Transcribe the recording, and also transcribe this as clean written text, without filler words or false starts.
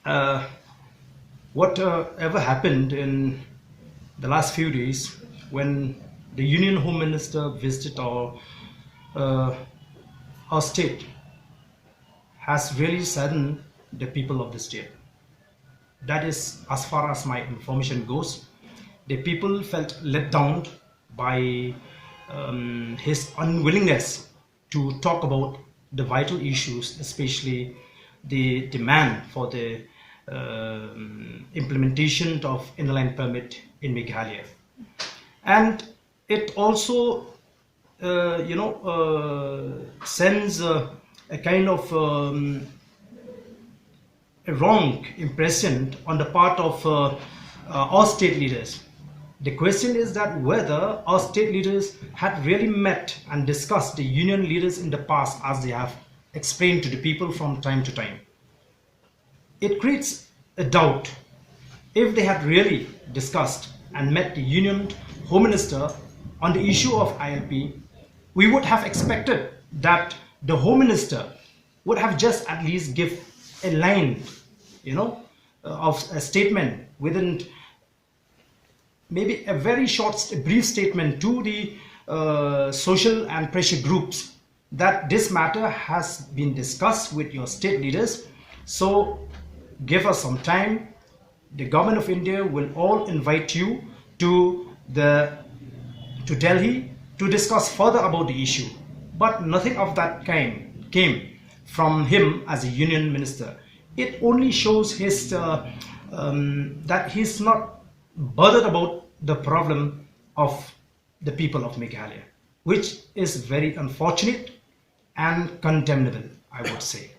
uh, whatever happened in the last few days when the Union Home Minister visited uh, our state has really saddened the people of the state. That is as far as my information goes. The people felt let down by his unwillingness to talk about the vital issues, especially the demand for the implementation of inland permit in Meghalaya. And it also sends a kind of a wrong impression on the part of our state leaders. The question is that whether our state leaders had really met and discussed the union leaders in the past, as they have explained to the people from time to time. It creates a doubt. If they had really discussed and met the Union Home Minister on the issue of ILP, we would have expected that the Home Minister would have just at least give a line, of a statement within maybe a very short, brief statement to the social and pressure groups that this matter has been discussed with your state leaders. So give us some time. The government of India will all invite you to Delhi to discuss further about the issue. But nothing of that kind came from him as a union minister. It only shows his that he's not bothered about the problem of the people of Meghalaya, which is very unfortunate and condemnable, I would say.